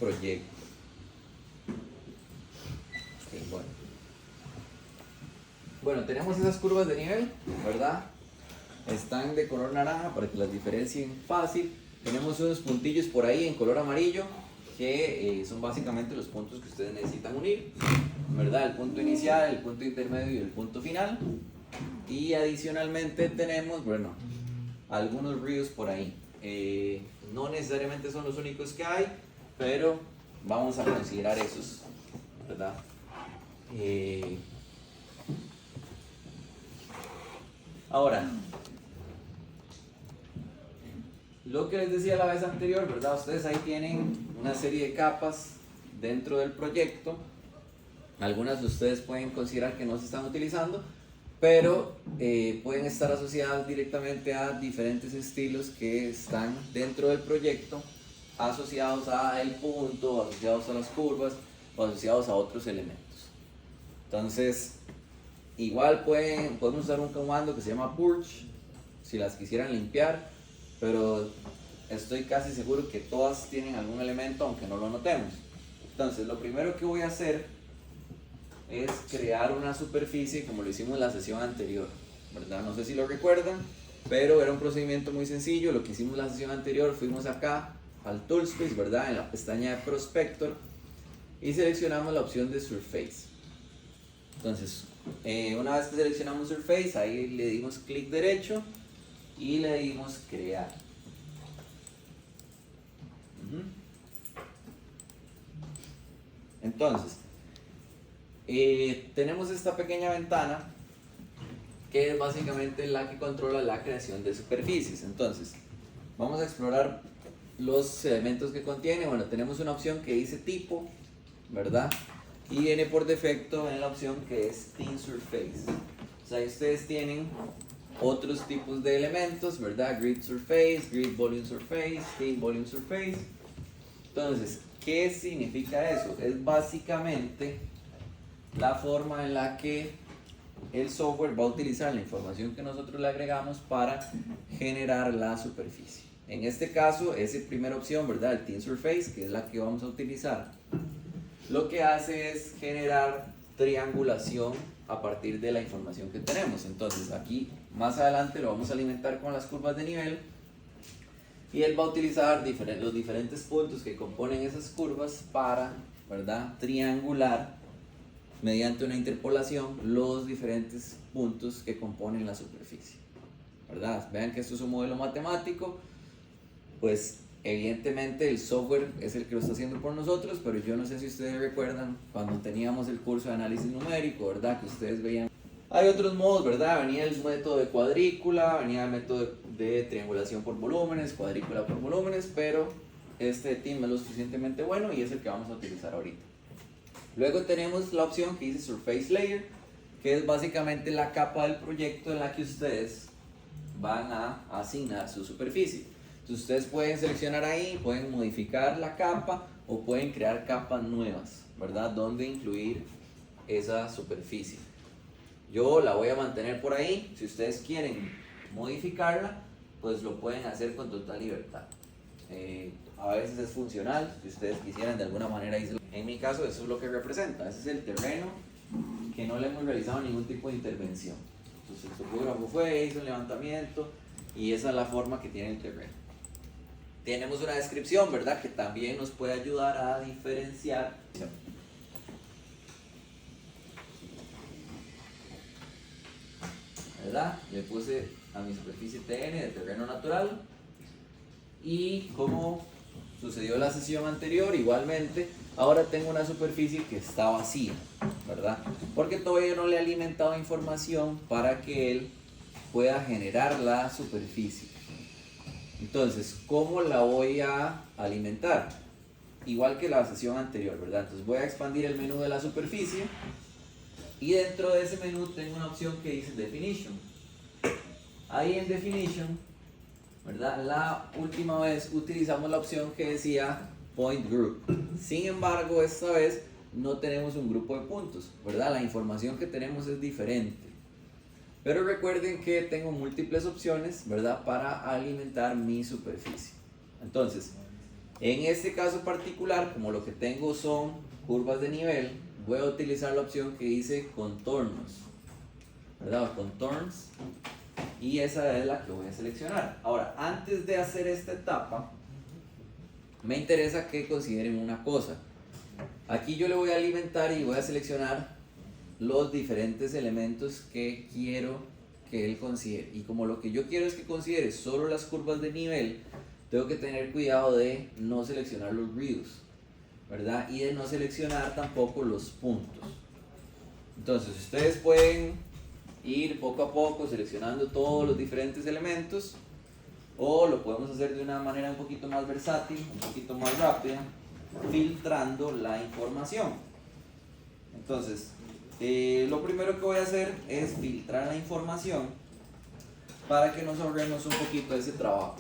proyecto. Okay, bueno, tenemos esas curvas de nivel, ¿verdad? Están de color naranja para que las diferencien fácil. Tenemos unos puntillos por ahí en color amarillo que son básicamente los puntos que ustedes necesitan unir, ¿verdad? El punto inicial, el punto intermedio y el punto final. Y adicionalmente tenemos, bueno, algunos ríos por ahí. No necesariamente son los únicos que hay, pero vamos a considerar esos, ¿verdad? Ahora, lo que les decía la vez anterior, ¿verdad? Ustedes ahí tienen una serie de capas dentro del proyecto. Algunas de ustedes pueden considerar que no se están utilizando, pero pueden estar asociadas directamente a diferentes estilos que están dentro del proyecto, asociados a el punto, asociados a las curvas o asociados a otros elementos. Entonces, igual podemos usar un comando que se llama purge si las quisieran limpiar, pero estoy casi seguro que todas tienen algún elemento aunque no lo notemos. Entonces, lo primero que voy a hacer es crear una superficie como lo hicimos en la sesión anterior, ¿verdad? No sé si lo recuerdan, pero era un procedimiento muy sencillo. Lo que hicimos en la sesión anterior, fuimos acá al Toolspace, ¿verdad? En la pestaña de Prospector y seleccionamos la opción de Surface. Entonces, una vez que seleccionamos Surface, ahí le dimos clic derecho y le dimos crear. Entonces, tenemos esta pequeña ventana que es básicamente la que controla la creación de superficies. Entonces, vamos a explorar los elementos que contiene. Bueno, tenemos una opción que dice tipo, ¿verdad? Y viene por defecto en la opción que es Thin Surface. O sea, ustedes tienen otros tipos de elementos, ¿verdad? Grid Surface, Grid Volume Surface, Thin Volume Surface. Entonces, ¿qué significa eso? Es básicamente la forma en la que el software va a utilizar la información que nosotros le agregamos para generar la superficie. En este caso, esa primera opción, ¿verdad? El Thin Surface, que es la que vamos a utilizar, lo que hace es generar triangulación a partir de la información que tenemos. Entonces aquí más adelante lo vamos a alimentar con las curvas de nivel y él va a utilizar los diferentes puntos que componen esas curvas para, ¿verdad?, triangular mediante una interpolación los diferentes puntos que componen la superficie, ¿verdad? Vean que esto es un modelo matemático, pues evidentemente el software es el que lo está haciendo por nosotros, pero yo no sé si ustedes recuerdan cuando teníamos el curso de análisis numérico, ¿verdad? Que ustedes veían. Hay otros modos, ¿verdad? Venía el método de cuadrícula, venía el método de triangulación por volúmenes, cuadrícula por volúmenes, pero este team es lo suficientemente bueno y es el que vamos a utilizar ahorita. Luego tenemos la opción que dice Surface Layer, que es básicamente la capa del proyecto en la que ustedes van a asignar su superficie. Entonces ustedes pueden seleccionar ahí, pueden modificar la capa o pueden crear capas nuevas, ¿verdad? Donde incluir esa superficie. Yo la voy a mantener por ahí. Si ustedes quieren modificarla, pues lo pueden hacer con total libertad. A veces es funcional, si ustedes quisieran de alguna manera. En mi caso eso es lo que representa, ese es el terreno que no le hemos realizado ningún tipo de intervención. Entonces el topógrafo fue, hizo un levantamiento y esa es la forma que tiene el terreno. Tenemos una descripción, ¿verdad?, que también nos puede ayudar a diferenciar. ¿Verdad? Le puse a mi superficie TN de terreno natural y como sucedió en la sesión anterior, igualmente ahora tengo una superficie que está vacía, ¿verdad? Porque todavía no le he alimentado información para que él pueda generar la superficie. Entonces, ¿cómo la voy a alimentar? Igual que la sesión anterior, ¿verdad? Entonces voy a expandir el menú de la superficie y dentro de ese menú tengo una opción que dice Definition. Ahí en Definition, ¿verdad?, la última vez utilizamos la opción que decía Point Group. Sin embargo, esta vez no tenemos un grupo de puntos, ¿verdad? La información que tenemos es diferente. Pero recuerden que tengo múltiples opciones, ¿verdad?, para alimentar mi superficie. Entonces, En este caso particular, como lo que tengo son curvas de nivel, voy a utilizar la opción que dice contornos, ¿verdad? Contorns, y esa es la que voy a seleccionar. Ahora, antes de hacer esta etapa, me interesa que consideren una cosa. Aquí yo le voy a alimentar y voy a seleccionar los diferentes elementos que quiero que él considere. Y como lo que yo quiero es que considere solo las curvas de nivel, tengo que tener cuidado de no seleccionar los redos, ¿verdad? Y de no seleccionar tampoco los puntos. Entonces, ustedes pueden ir poco a poco seleccionando todos los diferentes elementos, o lo podemos hacer de una manera un poquito más versátil, un poquito más rápida, filtrando la información. Entonces, lo primero que voy a hacer es filtrar la información para que nos ahorremos un poquito de ese trabajo.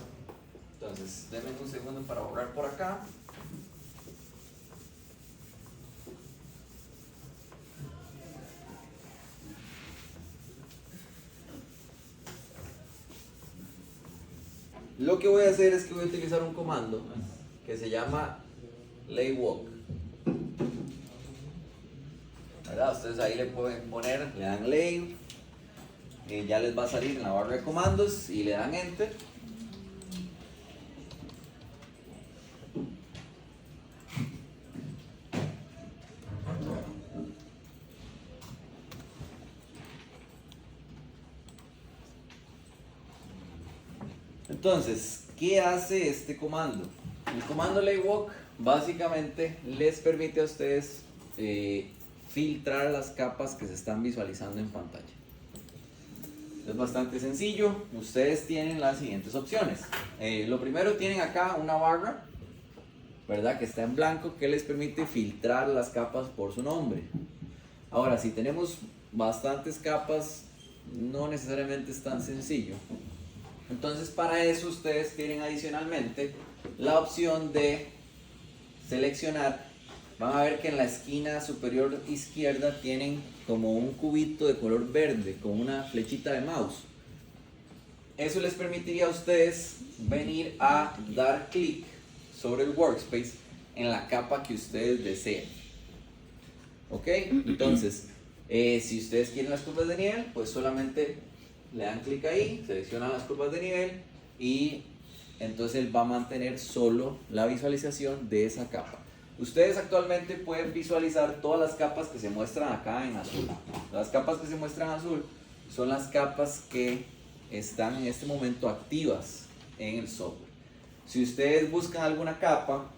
Entonces, denme un segundo para borrar por acá. Lo que voy a hacer es que voy a utilizar un comando que se llama laywalk, ¿verdad? Ustedes ahí le pueden poner, le dan lay, ya les va a salir en la barra de comandos y le dan enter. Entonces, ¿qué hace este comando? El comando laywalk básicamente les permite a ustedes filtrar las capas que se están visualizando en pantalla. Es bastante sencillo. Ustedes tienen las siguientes opciones. Lo primero, tienen acá una barra, ¿verdad? Que está en blanco, que les permite filtrar las capas por su nombre. Ahora, si tenemos bastantes capas, no necesariamente es tan sencillo. Entonces, para eso ustedes tienen adicionalmente la opción de seleccionar. Van a ver que en la esquina superior izquierda tienen como un cubito de color verde con una flechita de mouse. Eso les permitiría a ustedes venir a dar clic sobre el workspace en la capa que ustedes deseen. ¿Ok? Entonces, si ustedes quieren las curvas de nivel, pues solamente le dan clic ahí, seleccionan las curvas de nivel y entonces él va a mantener solo la visualización de esa capa. Ustedes actualmente pueden visualizar todas las capas que se muestran acá en azul. Las capas que se muestran en azul son las capas que están en este momento activas en el software. Si ustedes buscan alguna capa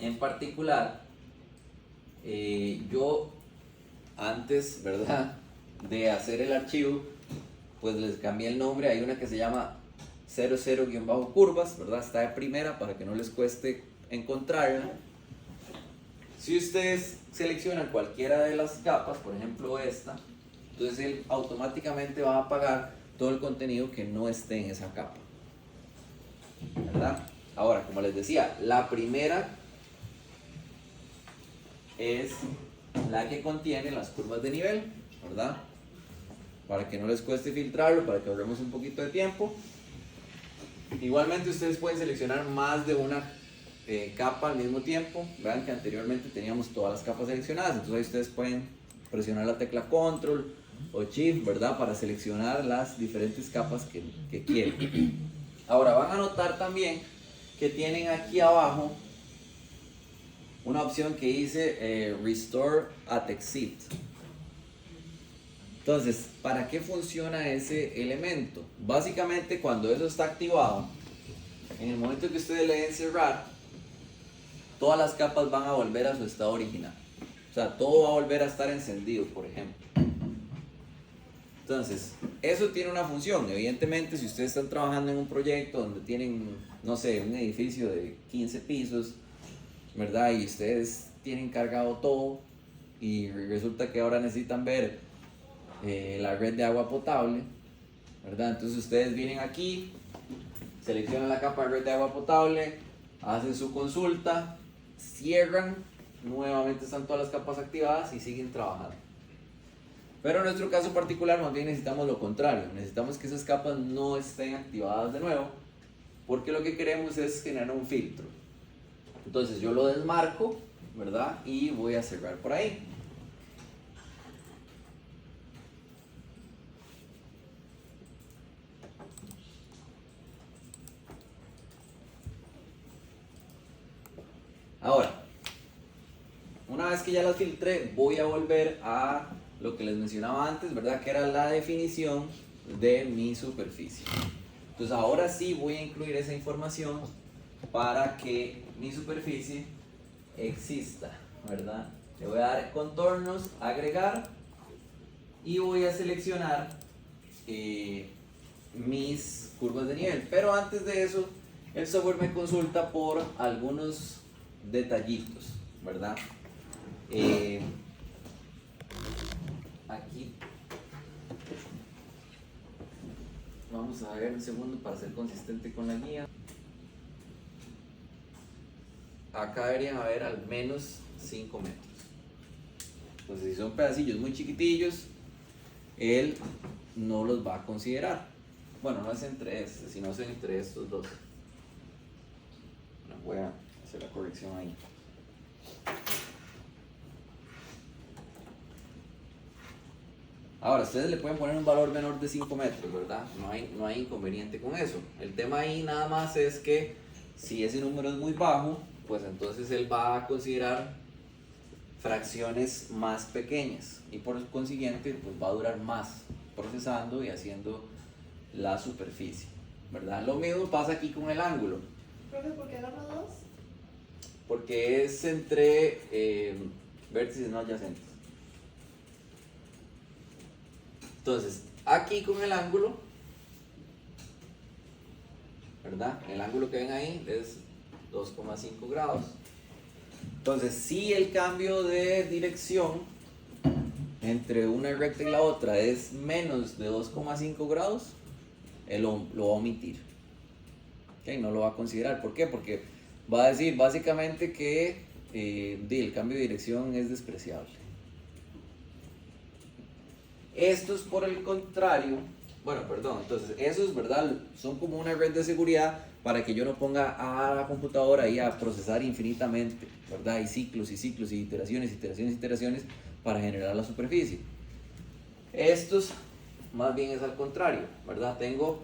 en particular, yo antes, ¿verdad?, de hacer el archivo, pues les cambié el nombre. Hay una que se llama 00-curvas, ¿verdad? Está de primera para que no les cueste encontrarla. Si ustedes seleccionan cualquiera de las capas, por ejemplo esta, entonces él automáticamente va a apagar todo el contenido que no esté en esa capa, ¿verdad? Ahora, como les decía, la primera es la que contiene las curvas de nivel, ¿verdad? Para que no les cueste filtrarlo, para que ahorremos un poquito de tiempo. Igualmente ustedes pueden seleccionar más de una capa al mismo tiempo. Vean que anteriormente teníamos todas las capas seleccionadas, entonces ahí ustedes pueden presionar la tecla Control o Shift, ¿verdad?, para seleccionar las diferentes capas que quieren. Ahora van a notar también que tienen aquí abajo una opción que dice Restore at Exit. Entonces, ¿para qué funciona ese elemento? Básicamente, cuando eso está activado, en el momento que ustedes le den cerrar, todas las capas van a volver a su estado original. O sea, todo va a volver a estar encendido, por ejemplo. Entonces, eso tiene una función. Evidentemente, si ustedes están trabajando en un proyecto donde tienen, no sé, un edificio de 15 pisos, ¿verdad? Y ustedes tienen cargado todo y resulta que ahora necesitan ver la red de agua potable, ¿verdad? Entonces ustedes vienen aquí, seleccionan la capa de red de agua potable, hacen su consulta, cierran, nuevamente están todas las capas activadas y siguen trabajando. Pero en nuestro caso particular más bien necesitamos lo contrario, necesitamos que esas capas no estén activadas de nuevo, porque lo que queremos es generar un filtro. Entonces yo lo desmarco, ¿verdad? Y voy a cerrar por ahí. Ahora, una vez que ya las filtré, voy a volver a lo que les mencionaba antes, ¿verdad? Que era la definición de mi superficie. Entonces ahora sí voy a incluir esa información para que mi superficie exista, ¿verdad? Le voy a dar contornos, agregar, y voy a seleccionar mis curvas de nivel. Pero antes de eso, el software me consulta por algunos detallitos, ¿verdad? Aquí vamos a ver un segundo para ser consistente con la guía. Acá deberían haber al menos 5 metros. Entonces, si son pedacillos muy chiquitillos, él no los va a considerar. Bueno, no es entre estos, sino es entre estos dos. Bueno, voy a hacer la corrección ahí. Ahora, ustedes le pueden poner un valor menor de 5 metros, ¿verdad? No hay inconveniente con eso. El tema ahí nada más es que si ese número es muy bajo, pues entonces él va a considerar fracciones más pequeñas y por consiguiente pues va a durar más procesando y haciendo la superficie, ¿verdad? Lo mismo pasa aquí con el ángulo. Profe, ¿por qué agarro dos? Porque es entre vértices no adyacentes. Entonces, aquí con el ángulo, ¿verdad? El ángulo que ven ahí es 2,5 grados. Entonces, si el cambio de dirección entre una recta y la otra es menos de 2,5 grados, él lo va a omitir. ¿Okay? No lo va a considerar. ¿Por qué? Porque va a decir básicamente que el cambio de dirección es despreciable. Estos, por el contrario, entonces esos, ¿verdad? Son como una red de seguridad para que yo no ponga a la computadora ahí a procesar infinitamente, ¿verdad? Y ciclos y ciclos y iteraciones, iteraciones, iteraciones para generar la superficie. Estos, más bien es al contrario, ¿verdad? Tengo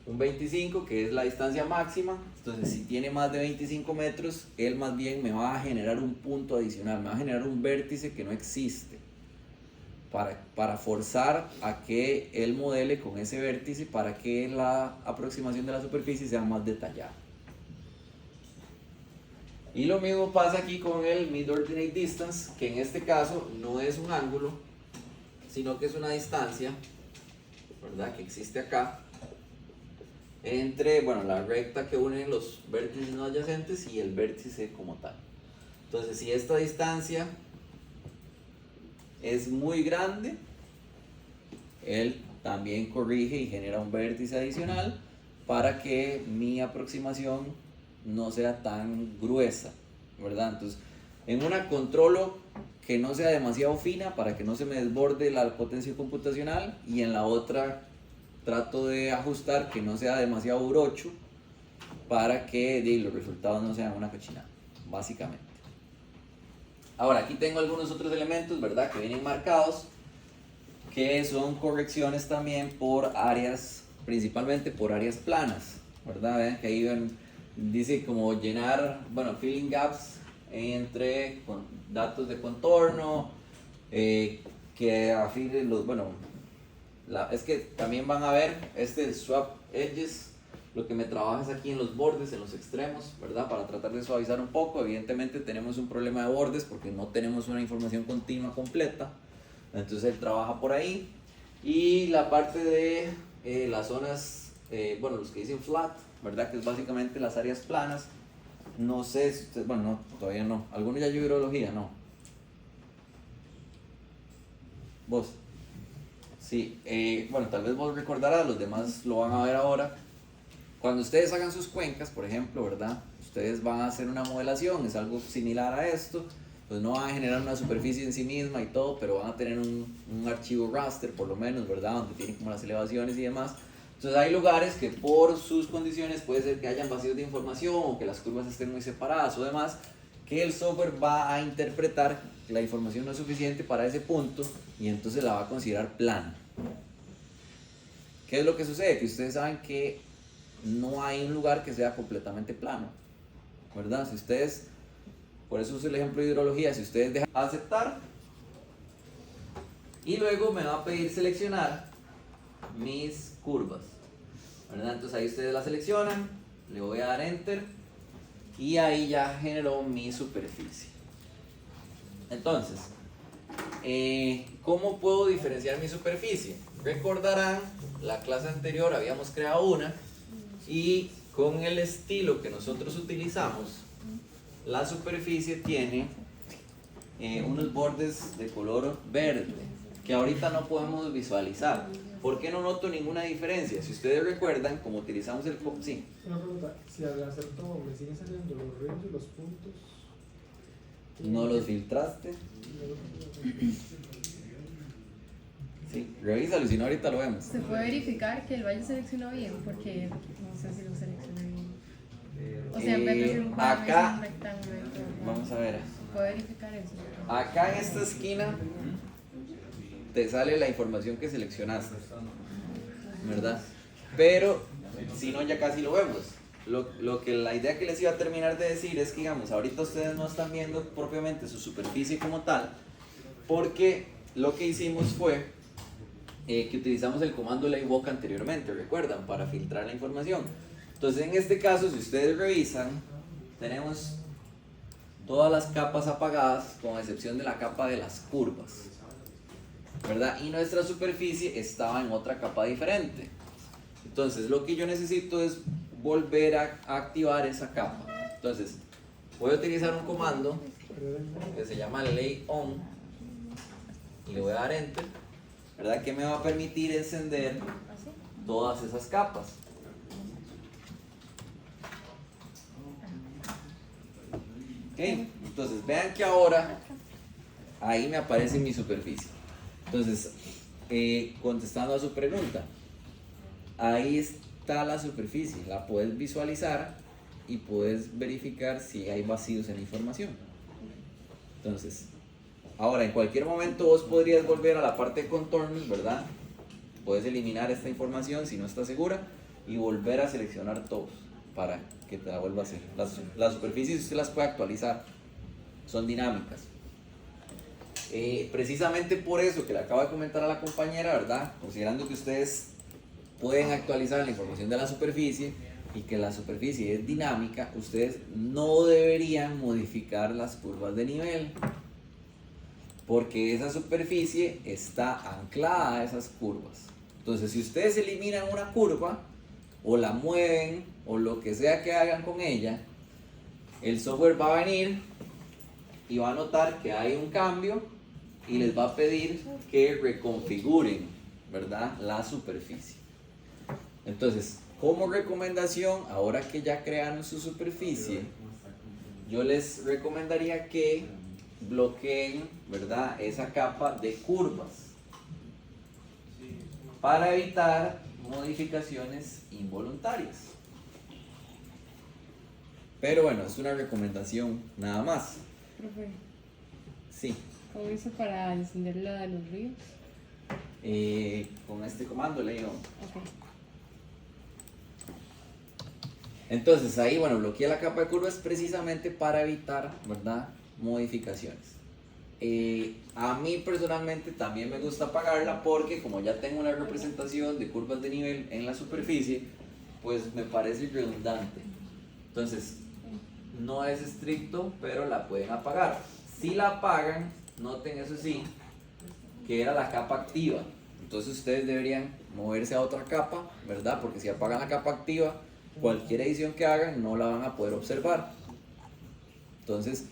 un 25 que es la distancia máxima, entonces si tiene más de 25 metros, él más bien me va a generar un punto adicional, me va a generar un vértice que no existe. Para forzar a que él modele con ese vértice para que la aproximación de la superficie sea más detallada. Y lo mismo pasa aquí con el Mid-Ordinate Distance, que en este caso no es un ángulo, sino que es una distancia, ¿verdad? Que existe acá, entre la recta que une los vértices no adyacentes y el vértice como tal. Entonces, si esta distancia es muy grande, él también corrige y genera un vértice adicional para que mi aproximación no sea tan gruesa, ¿verdad? Entonces, en una controlo que no sea demasiado fina para que no se me desborde la potencia computacional, y en la otra trato de ajustar que no sea demasiado brocho para que los resultados no sean una cochinada, básicamente. Ahora, aquí tengo algunos otros elementos, ¿verdad? Que vienen marcados, que son correcciones también por áreas, principalmente por áreas planas, ¿verdad? Vean que ahí dice como llenar, filling gaps entre datos de contorno, que afine los, es que también van a ver swap edges. Lo que me trabaja es aquí en los bordes, en los extremos, ¿verdad? Para tratar de suavizar un poco. Evidentemente tenemos un problema de bordes porque no tenemos una información continua completa. Entonces él trabaja por ahí. Y la parte de las zonas, los que dicen flat, ¿verdad? Que es básicamente las áreas planas. No sé si ustedes, no, todavía no. ¿Alguno ya llevó hidrología? No. ¿Vos? Sí, tal vez vos recordarás, los demás lo van a ver ahora. Cuando ustedes hagan sus cuencas, por ejemplo, ¿verdad? Ustedes van a hacer una modelación, es algo similar a esto. Pues no van a generar una superficie en sí misma y todo, pero van a tener un archivo raster, por lo menos, ¿verdad? Donde tienen como las elevaciones y demás, Entonces hay lugares que por sus condiciones puede ser que hayan vacíos de información o que las curvas estén muy separadas o demás, que el software va a interpretar que la información no es suficiente para ese punto y entonces la va a considerar plana. ¿Qué es lo que sucede? Que ustedes saben que no hay un lugar que sea completamente plano, ¿verdad? Si ustedes, por eso uso el ejemplo de hidrología, si ustedes dejan aceptar y luego me va a pedir seleccionar mis curvas, ¿verdad? Entonces ahí ustedes la seleccionan, le voy a dar enter y ahí ya generó mi superficie. Entonces, ¿cómo puedo diferenciar mi superficie? Recordarán, la clase anterior habíamos creado una y con el estilo que nosotros utilizamos, la superficie tiene unos bordes de color verde que ahorita no podemos visualizar. ¿Por qué no noto ninguna diferencia? Si ustedes recuerdan, como utilizamos el... Sí. Una pregunta, si al hacer todo me siguen saliendo los ríos y los puntos... ¿No los filtraste? Sí, revísalo, si no ahorita lo vemos. Se puede verificar que el valle seleccionó bien, porque no sé si lo seleccionó bien. O sea, en vez de hacer un cuadro, acá- es un rectángulo. y todo. Vamos a ver. Se puede verificar eso. Acá en esta esquina te sale la información que seleccionaste, ¿verdad? Pero si no, ya casi lo vemos. Lo que la idea que les iba a terminar de decir es que, digamos, ahorita ustedes no están viendo propiamente su superficie como tal, porque lo que hicimos fue que utilizamos el comando layWalk anteriormente, recuerdan, para filtrar la información. Entonces, en este caso, si ustedes revisan, tenemos todas las capas apagadas, con excepción de la capa de las curvas, ¿verdad? Y nuestra superficie estaba en otra capa diferente. Entonces, lo que yo necesito es volver a activar esa capa. Entonces, voy a utilizar un comando que se llama layOn y le voy a dar enter, ¿verdad? Que me va a permitir encender todas esas capas. Ok, entonces vean que ahora ahí me aparece mi superficie. Entonces, contestando a su pregunta, ahí está la superficie, la puedes visualizar y puedes verificar si hay vacíos en la información. Entonces, ahora en cualquier momento vos podrías volver a la parte de contornos, ¿verdad? Puedes eliminar esta información si no estás segura y volver a seleccionar todos para que te la vuelva a hacer. Las superficies usted las puede actualizar, son dinámicas. Precisamente por eso que le acabo de comentar a la compañera, ¿verdad? Considerando que ustedes pueden actualizar la información de la superficie y que la superficie es dinámica, ustedes no deberían modificar las curvas de nivel, porque esa superficie está anclada a esas curvas. Entonces, si ustedes eliminan una curva o la mueven o lo que sea que hagan con ella, el software va a venir y va a notar que hay un cambio y les va a pedir que reconfiguren, ¿verdad?, la superficie. Entonces, como recomendación, ahora que ya crearon su superficie, yo les recomendaría que bloqueen, ¿verdad?, esa capa de curvas para evitar modificaciones involuntarias. Pero bueno, es una recomendación nada más. Profe, Sí, ¿cómo hizo para encender la de los ríos? con este comando le digo. Ok. Entonces ahí, bueno, bloqueé la capa de curvas precisamente para evitar, ¿verdad?, modificaciones. A mí personalmente también me gusta apagarla porque como ya tengo una representación de curvas de nivel en la superficie, pues me parece redundante. Entonces, no es estricto, pero la pueden apagar. Si la apagan, noten eso sí, que era la capa activa. Entonces ustedes deberían moverse a otra capa, ¿verdad? Porque si apagan la capa activa, cualquier edición que hagan no la van a poder observar. Entonces,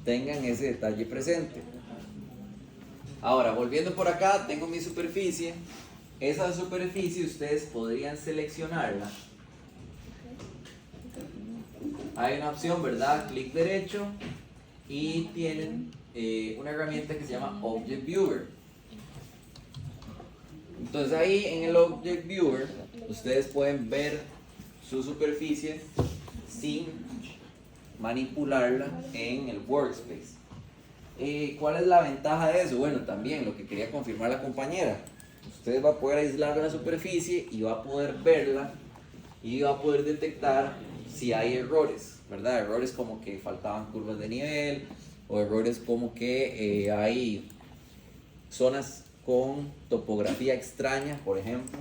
tengan ese detalle presente. Ahora, volviendo por acá, tengo mi superficie. Esa superficie ustedes podrían seleccionarla. Hay una opción, ¿verdad? Clic derecho y tienen una herramienta que se llama Object Viewer. Entonces ahí en el Object Viewer ustedes pueden ver su superficie sin manipularla en el workspace. ¿Cuál es la ventaja de eso? Bueno, también lo que quería confirmar la compañera. Usted va a poder aislar la superficie y va a poder verla y va a poder detectar si hay errores, ¿verdad? Errores como que faltaban curvas de nivel o errores como que hay zonas con topografía extraña, por ejemplo.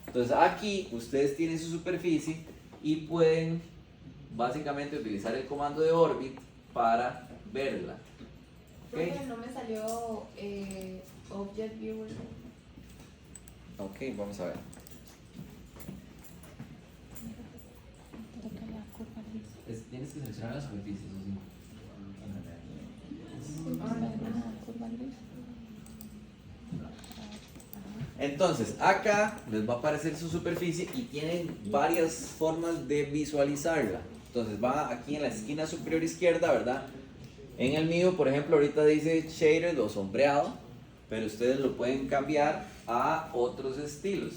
Entonces aquí ustedes tienen su superficie y pueden básicamente utilizar el comando de orbit para verla. Profe, ¿Ok? no me salió Object Viewer. Ok, vamos a ver. Tienes que seleccionar las superficies, ¿o sí? Entonces, acá les va a aparecer su superficie y tienen varias formas de visualizarla. Entonces, va aquí en la esquina superior izquierda, ¿verdad? En el mío, por ejemplo, ahorita dice shaded o sombreado, pero ustedes lo pueden cambiar a otros estilos,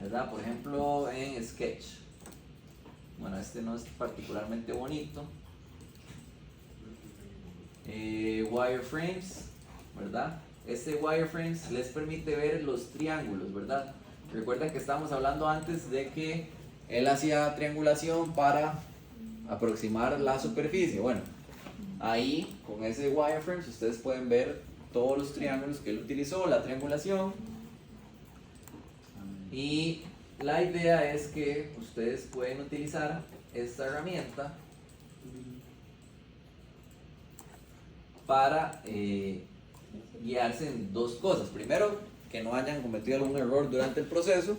¿verdad? Por ejemplo, en Sketch. Bueno, este no es particularmente bonito. Wireframes, ¿verdad? Este wireframes les permite ver los triángulos, ¿verdad? Recuerden que estábamos hablando antes de que él hacía triangulación para aproximar la superficie. Bueno, ahí con ese wireframes ustedes pueden ver todos los triángulos que él utilizó, la triangulación. Y la idea es que ustedes pueden utilizar esta herramienta para guiarse en dos cosas. Primero, que no hayan cometido algún error durante el proceso.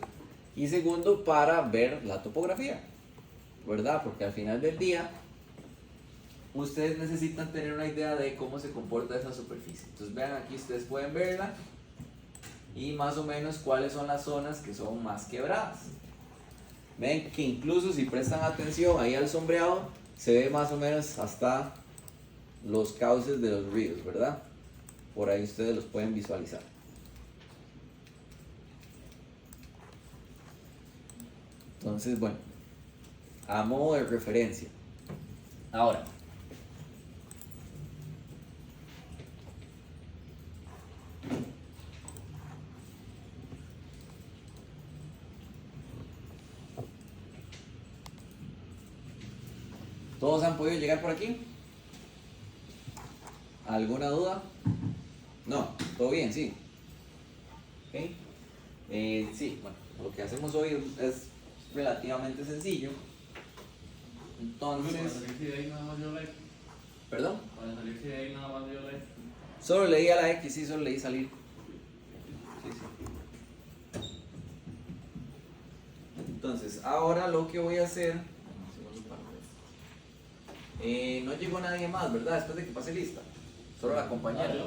Y segundo, para ver la topografía, ¿verdad? Porque al final del día, ustedes necesitan tener una idea de cómo se comporta esa superficie. Entonces vean aquí, ustedes pueden verla y más o menos cuáles son las zonas que son más quebradas. Ven que incluso si prestan atención ahí al sombreado, se ve más o menos hasta los cauces de los ríos, ¿verdad? Por ahí ustedes los pueden visualizar. Entonces, bueno, a modo de referencia. Ahora, ¿todos han podido llegar por aquí? ¿Alguna duda? No, todo bien, sí. ¿Ok? Sí, bueno, lo que hacemos hoy es relativamente sencillo. Entonces, ¿perdón? Solo leí a la X, sí, solo leí salir. Sí, sí. Entonces, ahora lo que voy a hacer. No llegó nadie más, ¿verdad? Después de que pase lista. Solo la compañera. No,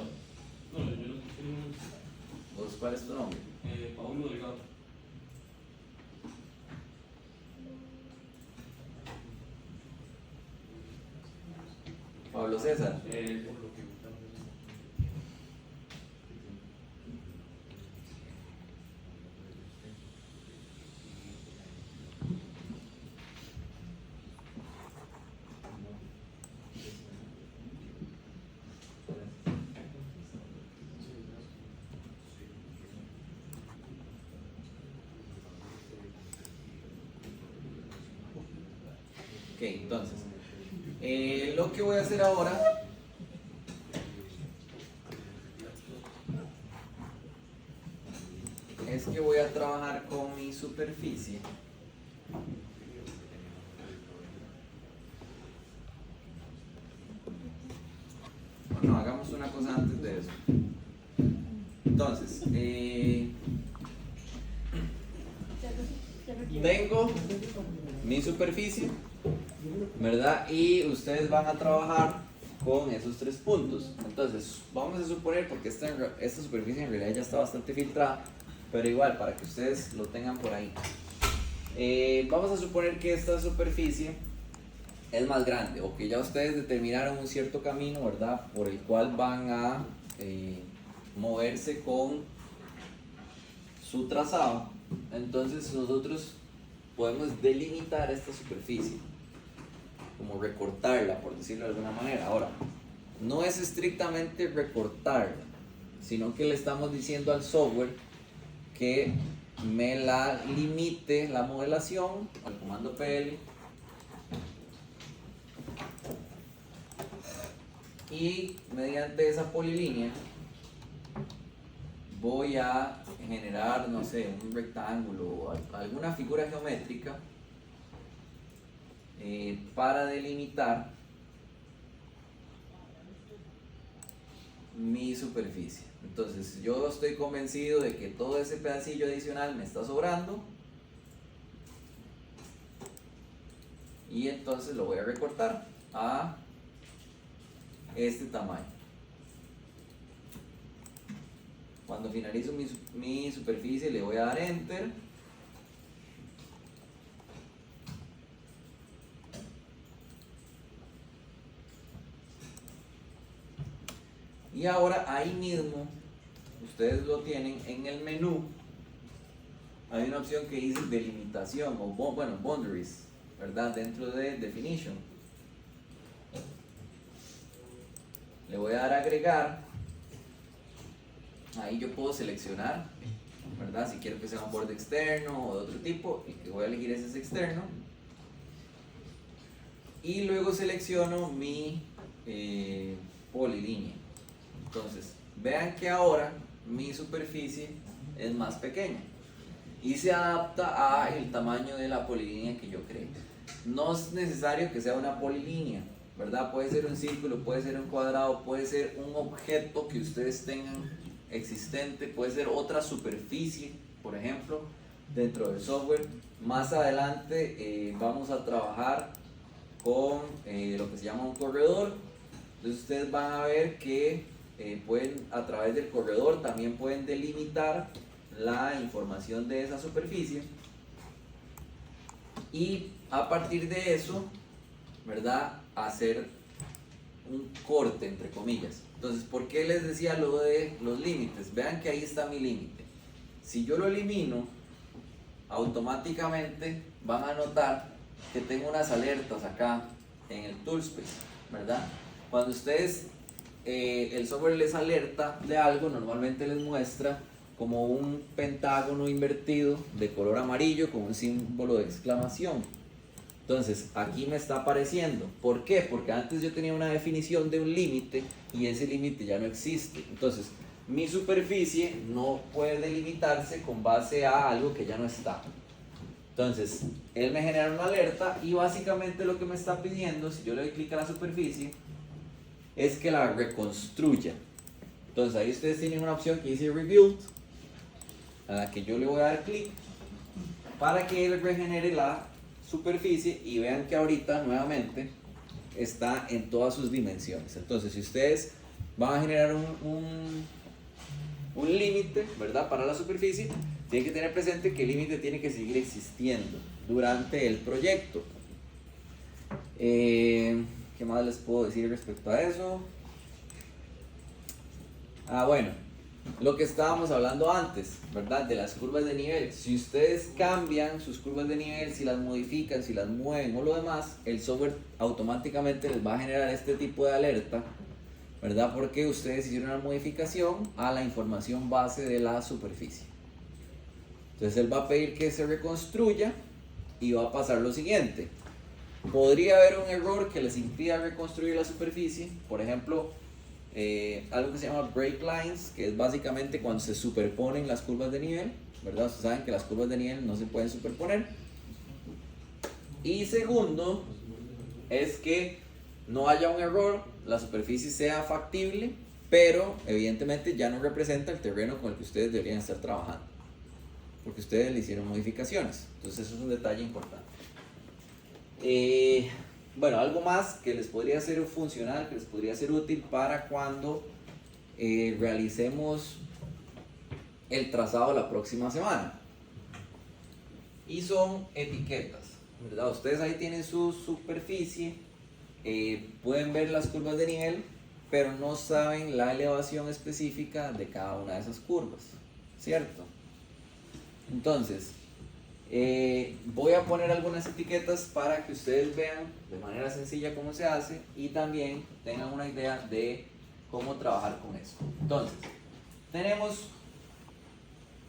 yo no ¿Vos cuál es tu nombre? Paulo Delgado. Pablo César. Ok, entonces, lo que voy a hacer ahora es que voy a trabajar con mi superficie. Bueno, hagamos una cosa antes de eso. Entonces, tengo mi superficie, ¿verdad? Y ustedes van a trabajar con esos tres puntos. Entonces, vamos a suponer, porque esta superficie en realidad ya está bastante filtrada, pero igual, para que ustedes lo tengan por ahí. Vamos a suponer que esta superficie es más grande, o que ya ustedes determinaron un cierto camino, ¿verdad? Por el cual van a moverse con su trazado, entonces nosotros podemos delimitar esta superficie, como recortarla, por decirlo de alguna manera. Ahora, no es estrictamente recortarla, sino que le estamos diciendo al software que me la limite la modelación al comando PL, y mediante esa polilínea voy a generar, no sé, un rectángulo o alguna figura geométrica para delimitar mi superficie. Entonces yo estoy convencido de que todo ese pedacillo adicional me está sobrando, y entonces lo voy a recortar a este tamaño. Cuando finalizo mi superficie le voy a dar enter, y ahora ahí mismo ustedes lo tienen en el menú. Hay una opción que dice delimitación o bueno, boundaries, ¿verdad? Dentro de definition le voy a dar a agregar. Ahí yo puedo seleccionar, ¿verdad? Si quiero que sea un borde externo o de otro tipo, el que voy a elegir es externo, y luego selecciono mi polilínea. Entonces vean que ahora mi superficie es más pequeña y se adapta a el tamaño de la polilínea que yo creé. No es necesario que sea una polilínea, ¿verdad? Puede ser un círculo, puede ser un cuadrado, puede ser un objeto que ustedes tengan existente, puede ser otra superficie, por ejemplo, dentro del software. Más adelante vamos a trabajar con lo que se llama un corredor. Entonces ustedes van a ver que pueden, a través del corredor también pueden delimitar la información de esa superficie, y a partir de eso, ¿verdad?, hacer un corte entre comillas. Entonces, ¿por qué les decía lo de los límites? Vean que ahí está mi límite. Si yo lo elimino, automáticamente van a notar que tengo unas alertas acá en el Toolspace, ¿verdad? Cuando ustedes, el software les alerta de algo, normalmente les muestra como un pentágono invertido de color amarillo con un símbolo de exclamación. Entonces, aquí me está apareciendo. ¿Por qué? Porque antes yo tenía una definición de un límite y ese límite ya no existe. Entonces, mi superficie no puede delimitarse con base a algo que ya no está. Entonces, él me genera una alerta y básicamente lo que me está pidiendo, si yo le doy clic a la superficie, es que la reconstruya. Entonces, ahí ustedes tienen una opción que dice Rebuild, a la que yo le voy a dar clic para que él regenere la superficie, y vean que ahorita nuevamente está en todas sus dimensiones. Entonces, si ustedes van a generar un límite, ¿verdad?, para la superficie, tienen que tener presente que el límite tiene que seguir existiendo durante el proyecto. ¿Qué más les puedo decir respecto a eso? Bueno, lo que estábamos hablando antes, ¿verdad?, de las curvas de nivel. Si ustedes cambian sus curvas de nivel, si las modifican, si las mueven o lo demás, el software automáticamente les va a generar este tipo de alerta, ¿verdad?, porque ustedes hicieron una modificación a la información base de la superficie. Entonces él va a pedir que se reconstruya y va a pasar lo siguiente. Podría haber un error que les impida reconstruir la superficie, por ejemplo, algo que se llama break lines, que es básicamente cuando se superponen las curvas de nivel, ¿verdad? Ustedes saben que las curvas de nivel no se pueden superponer. Y segundo, es que no haya un error, la superficie sea factible, pero evidentemente ya no representa el terreno con el que ustedes deberían estar trabajando, porque ustedes le hicieron modificaciones. Entonces eso es un detalle importante. Bueno, algo más que les podría ser funcional, que les podría ser útil para cuando realicemos el trazado la próxima semana, y son etiquetas, ¿verdad? Ustedes ahí tienen su superficie, pueden ver las curvas de nivel, pero no saben la elevación específica de cada una de esas curvas, ¿cierto? Entonces, voy a poner algunas etiquetas para que ustedes vean de manera sencilla cómo se hace y también tengan una idea de cómo trabajar con eso. Entonces, tenemos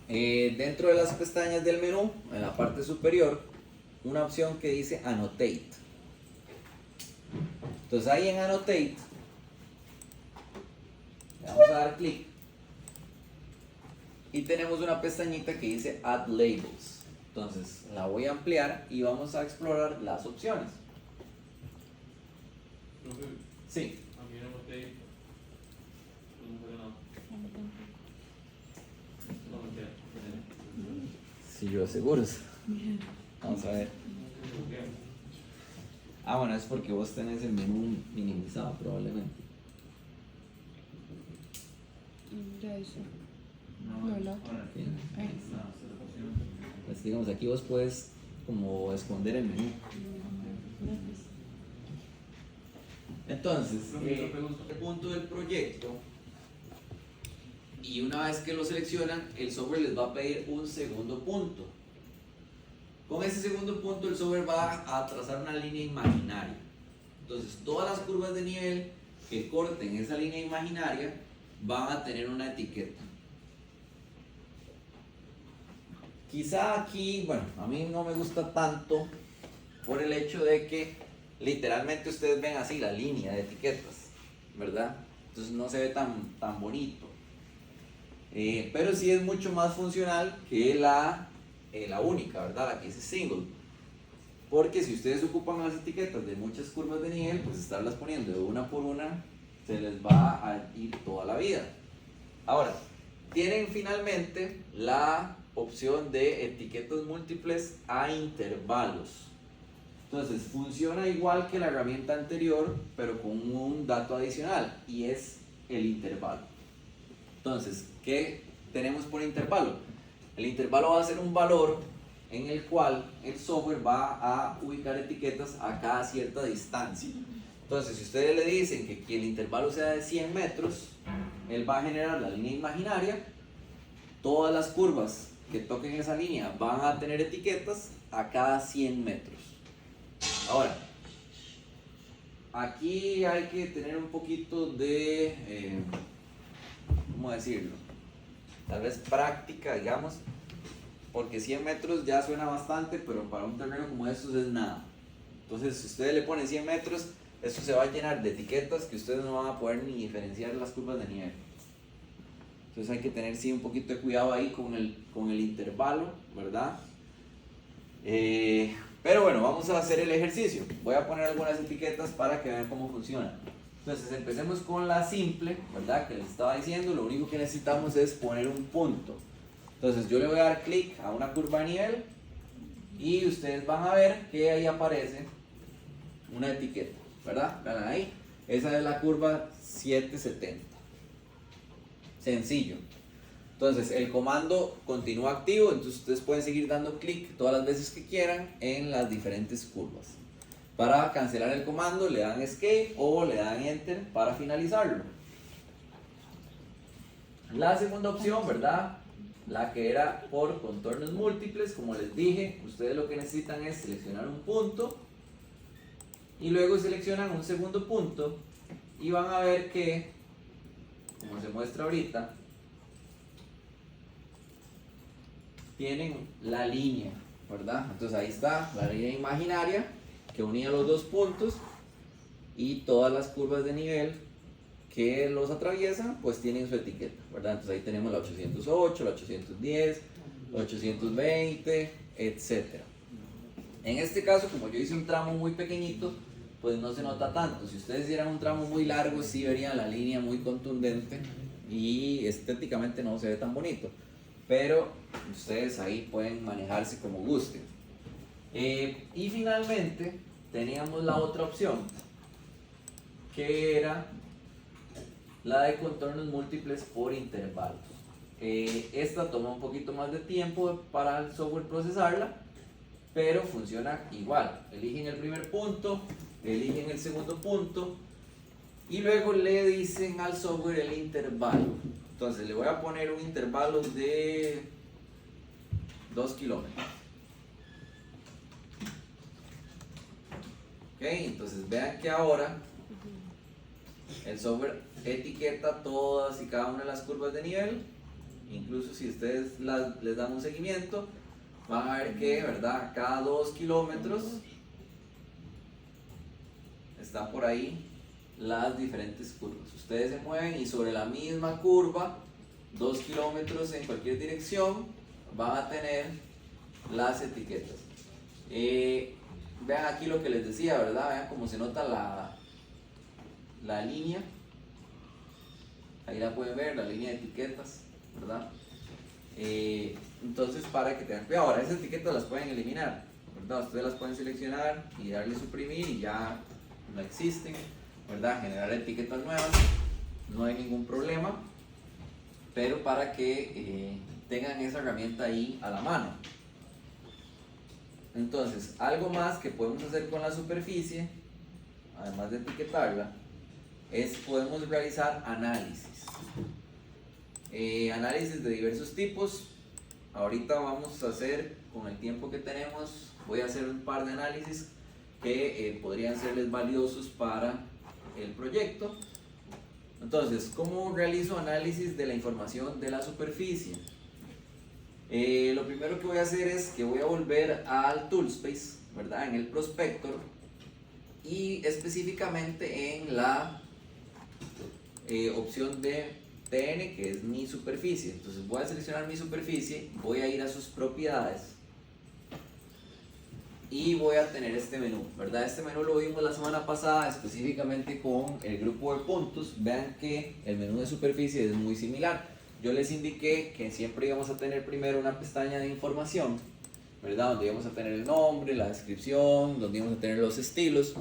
dentro de las pestañas del menú, en la parte superior, una opción que dice Annotate. Entonces ahí en Annotate, le vamos a dar clic y tenemos una pestañita que dice Add Labels. Entonces la voy a ampliar y vamos a explorar las opciones. Profe, Sí. a mí no me quedé. No me nada. No me queda. Sí, yo seguros. Vamos a ver. Ah, bueno, es porque vos tenés el menú minimizado probablemente. Ya hizo. No, No, no. ahora Sí. Ahí. Pues digamos, aquí vos puedes como esconder el menú. Entonces, este punto del proyecto, y una vez que lo seleccionan, el software les va a pedir un segundo punto. Con ese segundo punto el software va a trazar una línea imaginaria. Entonces todas las curvas de nivel que corten esa línea imaginaria van a tener una etiqueta. Quizá aquí, bueno, a mí no me gusta tanto por el hecho de que literalmente ustedes ven así la línea de etiquetas, ¿verdad? Entonces no se ve tan bonito. Pero sí es mucho más funcional que la única, ¿verdad? La que dice single. Porque si ustedes ocupan las etiquetas de muchas curvas de nivel, pues estarlas poniendo de una por una se les va a ir toda la vida. Ahora, tienen finalmente la opción de etiquetas múltiples a intervalos. Entonces funciona igual que la herramienta anterior, pero con un dato adicional y es el intervalo. Entonces, ¿qué tenemos por intervalo? El intervalo va a ser un valor en el cual el software va a ubicar etiquetas a cada cierta distancia. Entonces, si ustedes le dicen que el intervalo sea de 100 metros, él va a generar la línea imaginaria. Todas las curvas que toquen esa línea van a tener etiquetas a cada 100 metros. Ahora, aquí hay que tener un poquito de, ¿cómo decirlo? Tal vez práctica, digamos, porque 100 metros ya suena bastante, pero para un terreno como estos es nada. Entonces, si ustedes le ponen 100 metros, eso se va a llenar de etiquetas que ustedes no van a poder ni diferenciar las curvas de nivel. Entonces hay que tener sí un poquito de cuidado ahí con el intervalo, ¿verdad? Pero bueno, vamos a hacer el ejercicio. Voy a poner algunas etiquetas para que vean cómo funciona. Entonces empecemos con la simple, ¿verdad? Que les estaba diciendo, lo único que necesitamos es poner un punto. Entonces yo le voy a dar clic a una curva de nivel y ustedes van a ver que ahí aparece una etiqueta, ¿verdad? Vean ahí, esa es la curva 770. Sencillo. Entonces el comando continúa activo, entonces ustedes pueden seguir dando clic todas las veces que quieran en las diferentes curvas. Para cancelar el comando le dan escape o le dan enter para finalizarlo. La segunda opción, ¿verdad? La que era por contornos múltiples, como les dije, ustedes lo que necesitan es seleccionar un punto y luego seleccionan un segundo punto y van a ver que, como se muestra ahorita, tienen la línea, ¿verdad? Entonces ahí está la línea imaginaria que unía los dos puntos y todas las curvas de nivel que los atraviesan pues tienen su etiqueta, ¿verdad? Entonces ahí tenemos la 808, la 810, la 820, etc. En este caso, como yo hice un tramo muy pequeñito, pues no se nota tanto. Si ustedes hicieran un tramo muy largo, sí verían la línea muy contundente y estéticamente no se ve tan bonito. Pero ustedes ahí pueden manejarse como gusten. Y finalmente teníamos la otra opción, que era la de contornos múltiples por intervalos. Esta toma un poquito más de tiempo para el software procesarla, pero funciona igual. Eligen el primer punto, eligen el segundo punto y luego le dicen al software el intervalo. Entonces le voy a poner un intervalo de 2 kilómetros. Ok, entonces vean que ahora el software etiqueta todas y cada una de las curvas de nivel. Incluso si ustedes les dan un seguimiento, van a ver que, ¿verdad? Cada 2 kilómetros están por ahí las diferentes curvas. Ustedes se mueven y sobre la misma curva, 2 kilómetros en cualquier dirección, van a tener las etiquetas. Vean aquí lo que les decía, ¿verdad? Vean cómo se nota la línea. Ahí la pueden ver, la línea de etiquetas, ¿verdad? Entonces, para que tengan cuidado, ahora esas etiquetas las pueden eliminar, ¿verdad? Ustedes las pueden seleccionar y darle suprimir y ya no existen, ¿verdad? Generar etiquetas nuevas, no hay ningún problema, pero para que tengan esa herramienta ahí a la mano. Entonces, algo más que podemos hacer con la superficie, además de etiquetarla, es podemos realizar análisis. Análisis de diversos tipos. Ahorita vamos a hacer, con el tiempo que tenemos, voy a hacer un par de análisis que podrían serles valiosos para el proyecto. Entonces, ¿cómo realizo análisis de la información de la superficie? Lo primero que voy a hacer es que voy a volver al Toolspace, ¿verdad? En el Prospector y específicamente en la opción de TN, que es mi superficie. Entonces voy a seleccionar mi superficie, voy a ir a sus propiedades y voy a tener este menú, ¿verdad? Este menú lo vimos la semana pasada específicamente con el grupo de puntos. Vean que el menú de superficie es muy similar. Yo les indiqué que siempre íbamos a tener primero una pestaña de información, ¿verdad? Donde íbamos a tener el nombre, la descripción, donde íbamos a tener los estilos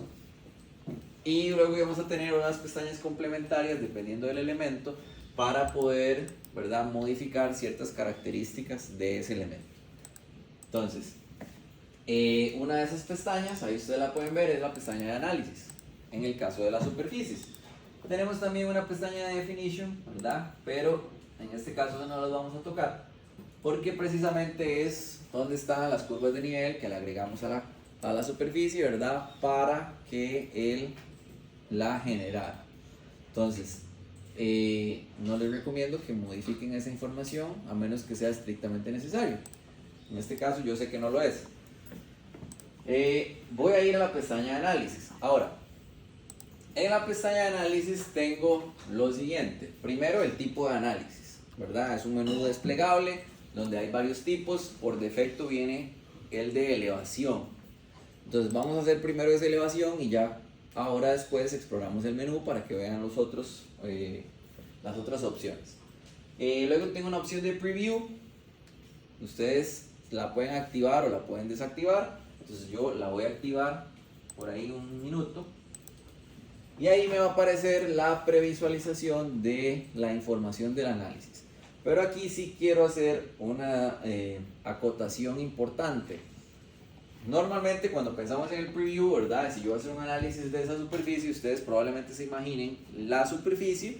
y luego íbamos a tener unas pestañas complementarias dependiendo del elemento para poder, ¿verdad?, modificar ciertas características de ese elemento. Entonces, una de esas pestañas, ahí ustedes la pueden ver, es la pestaña de análisis, en el caso de las superficies. Tenemos también una pestaña de definition, ¿verdad? Pero en este caso no las vamos a tocar, porque precisamente es donde están las curvas de nivel que le agregamos a la superficie, ¿verdad?, para que él la generara. Entonces, no les recomiendo que modifiquen esa información a menos que sea estrictamente necesario. En este caso yo sé que no lo es. Voy a ir a la pestaña de análisis. Ahora, en la pestaña de análisis tengo lo siguiente. Primero, el tipo de análisis, ¿verdad? Es un menú desplegable donde hay varios tipos. Por defecto viene el de elevación. Entonces vamos a hacer primero esa elevación y ya ahora después exploramos el menú para que vean los otros, las otras opciones. Luego tengo una opción de preview. Ustedes la pueden activar o la pueden desactivar. Entonces yo la voy a activar por ahí un minuto. Y ahí me va a aparecer la previsualización de la información del análisis. Pero aquí sí quiero hacer una acotación importante. Normalmente cuando pensamos en el preview, ¿verdad? Si yo voy a hacer un análisis de esa superficie, ustedes probablemente se imaginen la superficie,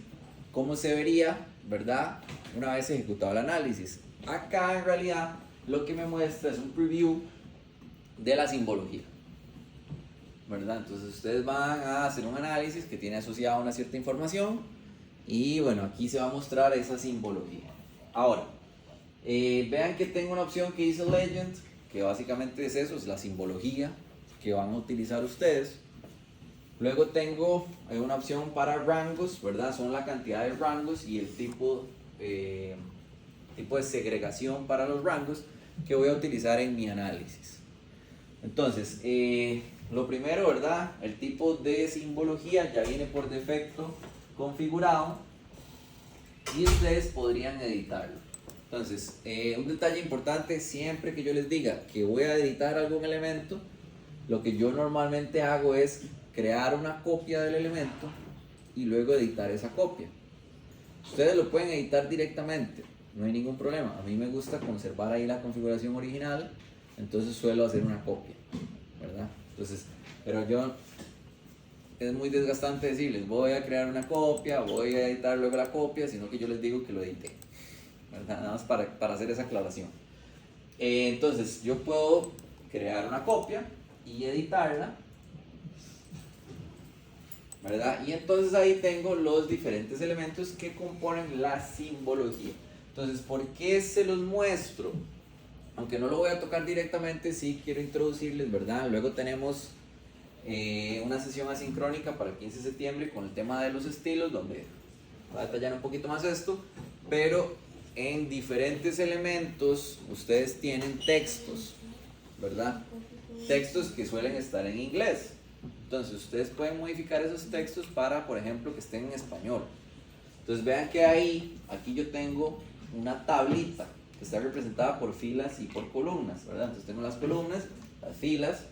cómo se vería, ¿verdad?, una vez ejecutado el análisis. Acá en realidad lo que me muestra es un preview de la simbología, ¿verdad? Entonces ustedes van a hacer un análisis que tiene asociada una cierta información y bueno, aquí se va a mostrar esa simbología. Ahora, vean que tengo una opción que dice Legend, que básicamente es eso, es la simbología que van a utilizar ustedes. Luego tengo una opción para rangos, ¿verdad? Son la cantidad de rangos y el tipo de segregación para los rangos que voy a utilizar en mi análisis. Entonces, lo primero, ¿verdad? El tipo de simbología ya viene por defecto configurado y ustedes podrían editarlo. Entonces, un detalle importante, siempre que yo les diga que voy a editar algún elemento, lo que yo normalmente hago es crear una copia del elemento y luego editar esa copia. Ustedes lo pueden editar directamente, no hay ningún problema. A mí me gusta conservar ahí la configuración original, entonces suelo hacer una copia, ¿verdad? Entonces, pero yo, es muy desgastante decirles, voy a crear una copia, voy a editar luego la copia, sino que yo les digo que lo edité, ¿verdad? Nada más para hacer esa aclaración. Entonces yo puedo crear una copia y editarla, ¿verdad? Y entonces ahí tengo los diferentes elementos que componen la simbología. Entonces, ¿por qué se los muestro? Aunque no lo voy a tocar directamente, sí quiero introducirles, ¿verdad? Luego tenemos una sesión asincrónica para el 15 de septiembre con el tema de los estilos, donde va a detallar un poquito más esto, pero en diferentes elementos ustedes tienen textos, ¿verdad? Textos que suelen estar en inglés. Entonces ustedes pueden modificar esos textos para, por ejemplo, que estén en español. Entonces vean que ahí, aquí yo tengo una tablita que está representada por filas y por columnas, ¿verdad? Entonces tengo las columnas, las filas,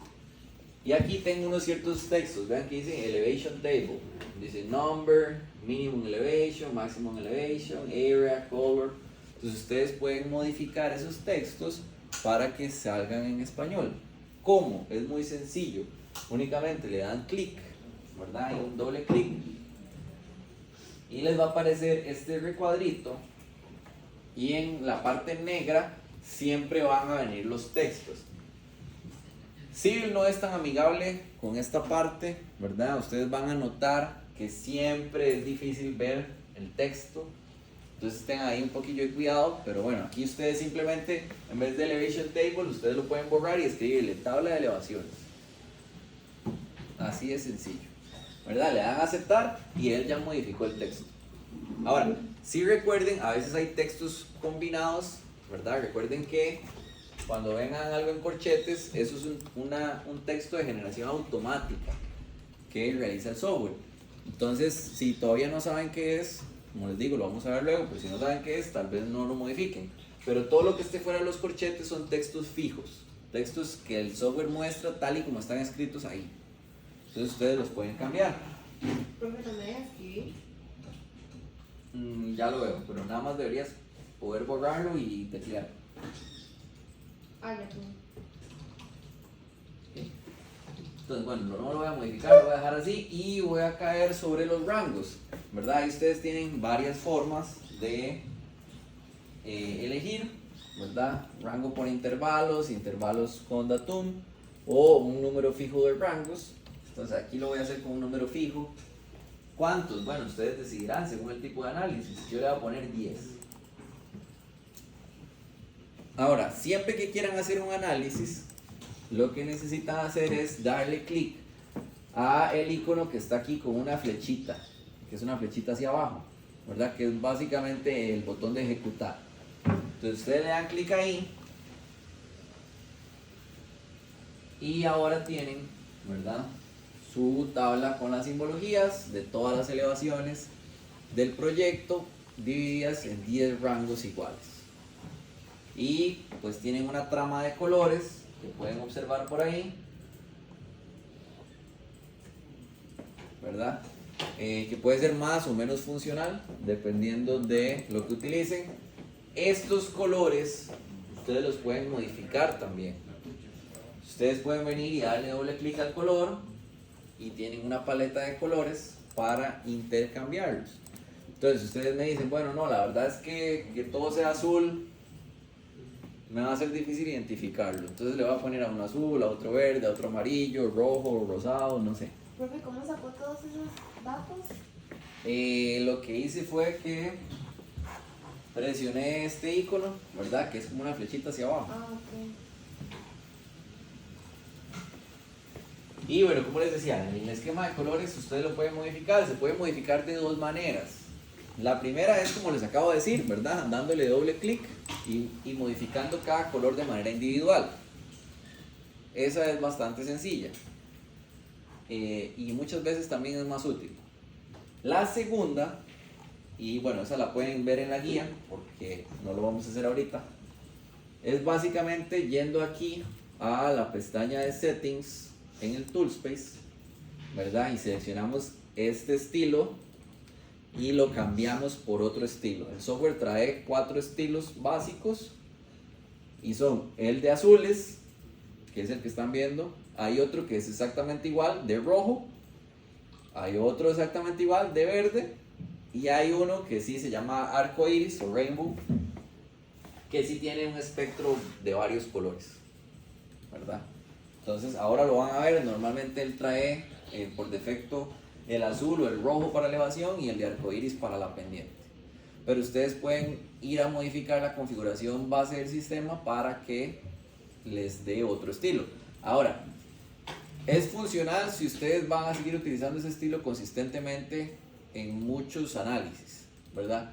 y aquí tengo unos ciertos textos. Vean que dice elevation table, dice number, minimum elevation, maximum elevation, area, color. Entonces ustedes pueden modificar esos textos para que salgan en español. ¿Cómo? Es muy sencillo. Únicamente le dan clic, ¿verdad? Y un doble clic, y les va a aparecer este recuadrito, y en la parte negra siempre van a venir los textos. Civil no es tan amigable con esta parte, ¿verdad? Ustedes van a notar que siempre es difícil ver el texto, entonces tengan ahí un poquillo de cuidado. Pero bueno, aquí ustedes simplemente, en vez de elevation table, ustedes lo pueden borrar y escribirle tabla de elevaciones. Así de sencillo, ¿verdad? Le dan a aceptar y él ya modificó el texto. Ahora, si recuerden, a veces hay textos combinados, ¿verdad? Recuerden que cuando vengan algo en corchetes, eso es un texto de generación automática que realiza el software. Entonces, si todavía no saben qué es, como les digo, lo vamos a ver luego, pero si no saben qué es, tal vez no lo modifiquen. Pero todo lo que esté fuera de los corchetes son textos fijos, textos que el software muestra tal y como están escritos ahí. Entonces ustedes los pueden cambiar. Profe, ¿no me dejas escribir? Ya lo veo, pero nada más deberías poder borrarlo y teclear. Ah, ya tuve. Entonces, bueno, no lo voy a modificar, lo voy a dejar así y voy a caer sobre los rangos, ¿verdad? Ahí ustedes tienen varias formas de elegir, ¿verdad? Rango por intervalos, intervalos con datum o un número fijo de rangos. Entonces aquí lo voy a hacer con un número fijo. ¿Cuántos? Bueno, ustedes decidirán según el tipo de análisis. Yo le voy a poner 10. Ahora, siempre que quieran hacer un análisis, lo que necesitan hacer es darle clic a el icono que está aquí con una flechita, que es una flechita hacia abajo, ¿verdad? Que es básicamente el botón de ejecutar. Entonces ustedes le dan clic ahí y ahora tienen, ¿verdad?, su tabla con las simbologías de todas las elevaciones del proyecto divididas en 10 rangos iguales. Y pues tienen una trama de colores que pueden observar por ahí, ¿verdad? Que puede ser más o menos funcional dependiendo de lo que utilicen. Estos colores ustedes los pueden modificar también. Ustedes pueden venir y darle doble clic al color y tienen una paleta de colores para intercambiarlos. Entonces ustedes me dicen, bueno, no, la verdad es que todo sea azul me va a ser difícil identificarlo, entonces le voy a poner a uno azul, a otro verde, a otro amarillo, rojo, rosado, no sé. Profe, ¿cómo sacó todos esos datos? Lo que hice fue que presioné este icono, ¿verdad? Que es como una flechita hacia abajo. Ah, ok. Y bueno, como les decía, en el esquema de colores ustedes lo pueden modificar, se puede modificar de dos maneras. La primera es como les acabo de decir, ¿verdad? Dándole doble clic y modificando cada color de manera individual. Esa es bastante sencilla y muchas veces también es más útil. La segunda, y bueno, esa la pueden ver en la guía porque no lo vamos a hacer ahorita, es básicamente yendo aquí a la pestaña de settings en el Toolspace, ¿verdad? Y seleccionamos este estilo y lo cambiamos por otro estilo. El software trae 4 estilos básicos y son el de azules, que es el que están viendo. Hay otro que es exactamente igual, de rojo. Hay otro exactamente igual, de verde. Y hay uno que sí se llama arco iris o rainbow, que sí tiene un espectro de varios colores, ¿verdad? Entonces ahora lo van a ver, normalmente él trae por defecto el azul o el rojo para elevación y el de arcoíris para la pendiente. Pero ustedes pueden ir a modificar la configuración base del sistema para que les dé otro estilo. Ahora, es funcional si ustedes van a seguir utilizando ese estilo consistentemente en muchos análisis, ¿verdad?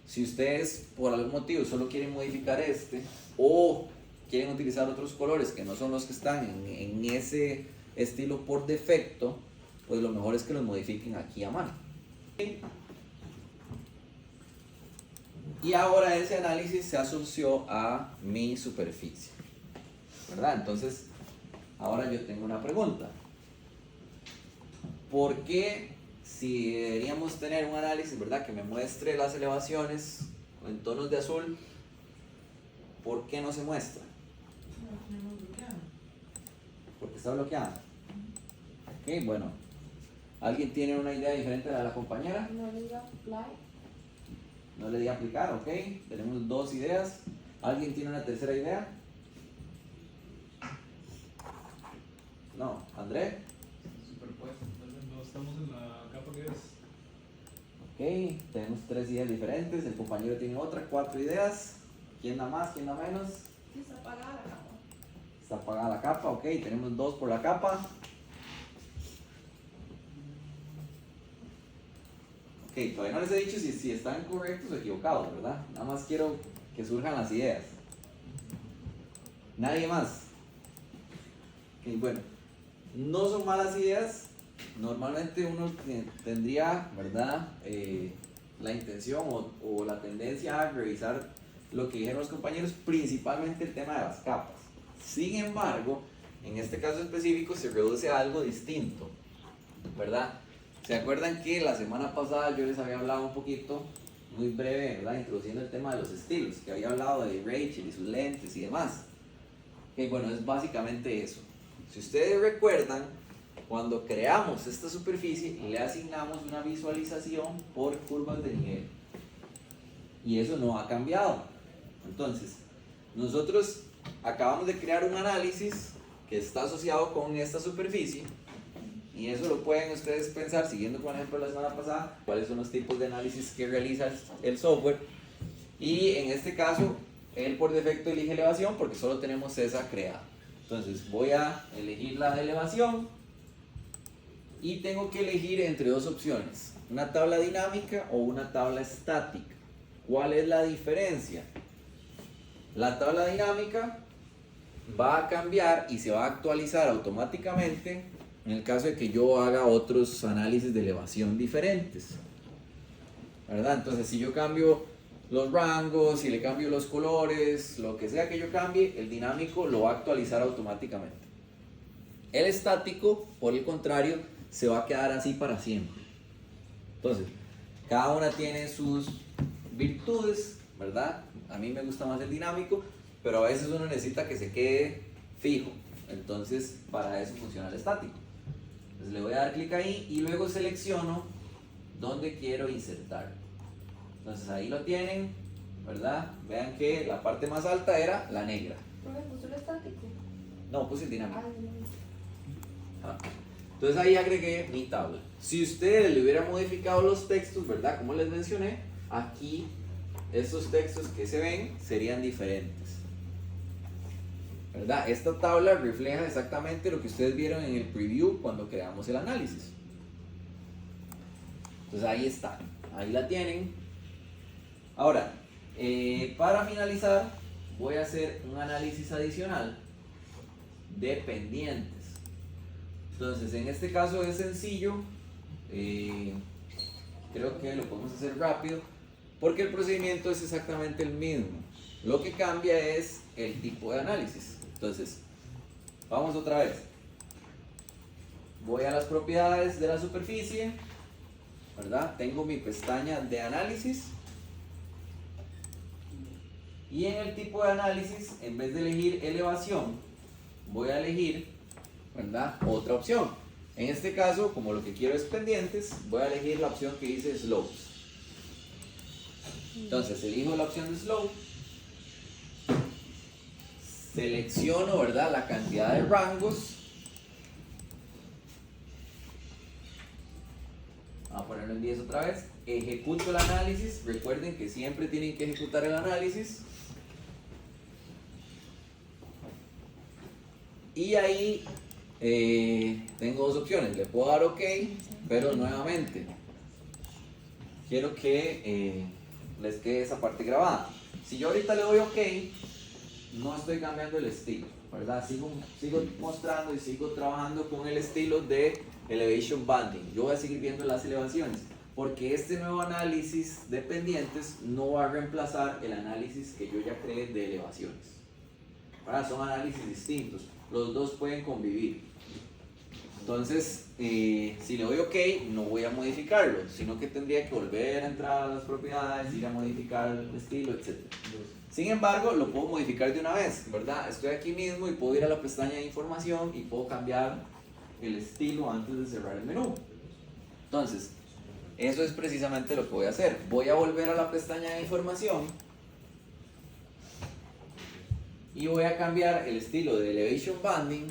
Si ustedes por algún motivo solo quieren modificar este o quieren utilizar otros colores que no son los que están en ese estilo por defecto, pues lo mejor es que los modifiquen aquí a mano. Y ahora ese análisis se asoció a mi superficie, ¿verdad? Entonces, ahora yo tengo una pregunta. ¿Por qué si deberíamos tener un análisis, ¿verdad?, que me muestre las elevaciones en tonos de azul, ¿por qué no se muestra? Porque está bloqueado. Ok, bueno. ¿Alguien tiene una idea diferente a la compañera? No le diga apply. No le di a aplicar, ok. Tenemos dos ideas. ¿Alguien tiene una tercera idea? No. ¿André? Superpuesto, no estamos en la capa que es. Ok, tenemos tres ideas diferentes. El compañero tiene otra, 4 ideas. ¿Quién da más? ¿Quién da menos? Está apagada la capa. Está apagada la capa, ok. Tenemos 2 por la capa. Ok, todavía no les he dicho si están correctos o equivocados, ¿verdad? Nada más quiero que surjan las ideas. Nadie más. Ok, bueno. No son malas ideas. Normalmente uno tendría, ¿verdad?, la intención o la tendencia a revisar lo que dijeron los compañeros, principalmente el tema de las capas. Sin embargo, en este caso específico se reduce a algo distinto, ¿verdad? ¿Se acuerdan que la semana pasada yo les había hablado un poquito, muy breve, ¿verdad?, introduciendo el tema de los estilos, que había hablado de Rachel y sus lentes y demás? Ok, bueno, es básicamente eso. Si ustedes recuerdan, cuando creamos esta superficie le asignamos una visualización por curvas de nivel y eso no ha cambiado. Entonces nosotros acabamos de crear un análisis que está asociado con esta superficie y eso lo pueden ustedes pensar siguiendo con el ejemplo de la semana pasada, cuáles son los tipos de análisis que realiza el software, y en este caso él por defecto elige elevación porque solo tenemos esa creada. Entonces voy a elegir la de elevación y tengo que elegir entre dos opciones, una tabla dinámica o una tabla estática. ¿Cuál es la diferencia? La tabla dinámica va a cambiar y se va a actualizar automáticamente en el caso de que yo haga otros análisis de elevación diferentes, ¿verdad? Entonces si yo cambio los rangos, si le cambio los colores, lo que sea que yo cambie, el dinámico lo va a actualizar automáticamente. El estático, por el contrario, se va a quedar así para siempre. Entonces, cada una tiene sus virtudes, ¿verdad? A mí me gusta más el dinámico, pero a veces uno necesita que se quede fijo. Entonces, para eso funciona el estático. Entonces, le voy a dar clic ahí y luego selecciono dónde quiero insertar. Entonces, ahí lo tienen, ¿verdad? Vean que la parte más alta era la negra. ¿No me puso el estático? No, puse el dinámico. Ay, no. Ah. Entonces ahí agregué mi tabla. Si ustedes le hubieran modificado los textos, ¿verdad?, como les mencioné, aquí estos textos que se ven serían diferentes, ¿verdad? Esta tabla refleja exactamente lo que ustedes vieron en el preview cuando creamos el análisis. Entonces ahí está, ahí la tienen. Ahora, para finalizar, voy a hacer un análisis adicional de pendientes. Entonces, en este caso es sencillo, creo que lo podemos hacer rápido, porque el procedimiento es exactamente el mismo. Lo que cambia es el tipo de análisis. Entonces, vamos otra vez. Voy a las propiedades de la superficie, ¿verdad? Tengo mi pestaña de análisis. Y en el tipo de análisis, en vez de elegir elevación, voy a elegir, ¿verdad?, otra opción. En este caso, como lo que quiero es pendientes, voy a elegir la opción que dice slopes. Entonces elijo la opción de slope selecciono, ¿verdad?, la cantidad de rangos. Vamos a ponerlo en 10 otra vez. Ejecuto el análisis. Recuerden que siempre tienen que ejecutar el análisis. Y ahí tengo dos opciones. Le puedo dar OK, pero nuevamente quiero que les quede esa parte grabada. Si yo ahorita le doy OK, no estoy cambiando el estilo, ¿verdad? Sigo mostrando y sigo trabajando con el estilo de Elevation Banding. Yo voy a seguir viendo las elevaciones, porque este nuevo análisis de pendientes no va a reemplazar el análisis que yo ya creé de elevaciones. ¿Verdad? Son análisis distintos, los dos pueden convivir. Entonces, si le doy OK, no voy a modificarlo, sino que tendría que volver a entrar a las propiedades, ir a modificar el estilo, etc. Sin embargo, lo puedo modificar de una vez, ¿verdad? Estoy aquí mismo y puedo ir a la pestaña de información y puedo cambiar el estilo antes de cerrar el menú. Entonces, eso es precisamente lo que voy a hacer. Voy a volver a la pestaña de información y voy a cambiar el estilo de Elevation Banding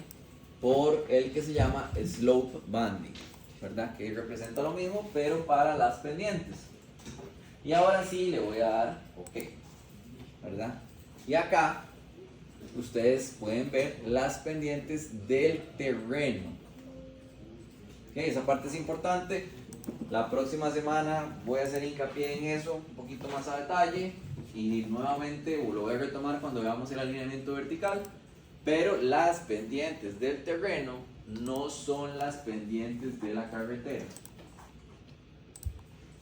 por el que se llama Slope Banding, ¿verdad? Que representa lo mismo, pero para las pendientes. Y ahora sí le voy a dar OK, ¿verdad? Y acá ustedes pueden ver las pendientes del terreno. Okay, esa parte es importante. La próxima semana voy a hacer hincapié en eso un poquito más a detalle y nuevamente lo voy a retomar cuando veamos el alineamiento vertical. Pero las pendientes del terreno no son las pendientes de la carretera.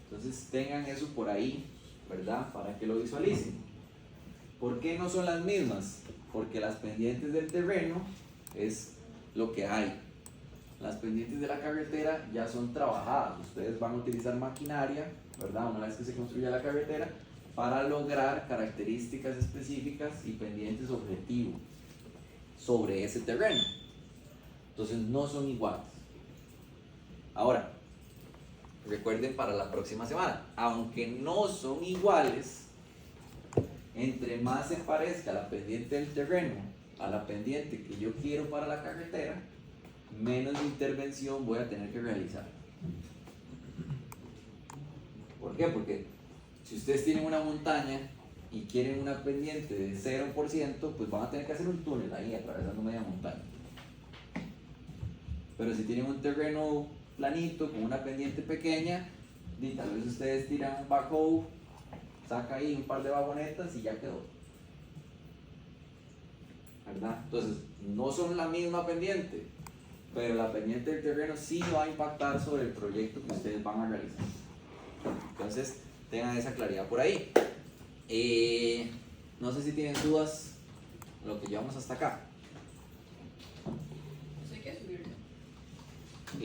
Entonces tengan eso por ahí, ¿verdad? Para que lo visualicen. ¿Por qué no son las mismas? Porque las pendientes del terreno es lo que hay. Las pendientes de la carretera ya son trabajadas. Ustedes van a utilizar maquinaria, ¿verdad? Una vez que se construya la carretera, para lograr características específicas y pendientes objetivos sobre ese terreno. Entonces no son iguales. Ahora, recuerden para la próxima semana, aunque no son iguales, entre más se parezca la pendiente del terreno a la pendiente que yo quiero para la carretera, menos intervención voy a tener que realizar. ¿Por qué? Porque si ustedes tienen una montaña y quieren una pendiente de 0%, pues van a tener que hacer un túnel ahí atravesando media montaña. Pero si tienen un terreno planito con una pendiente pequeña, y tal vez ustedes tiran un backhoe, saca ahí un par de vagonetas y ya quedó, ¿verdad? Entonces no son la misma pendiente, pero la pendiente del terreno sí va a impactar sobre el proyecto que ustedes van a realizar. Entonces tengan esa claridad por ahí. No sé si tienen dudas lo que llevamos hasta acá.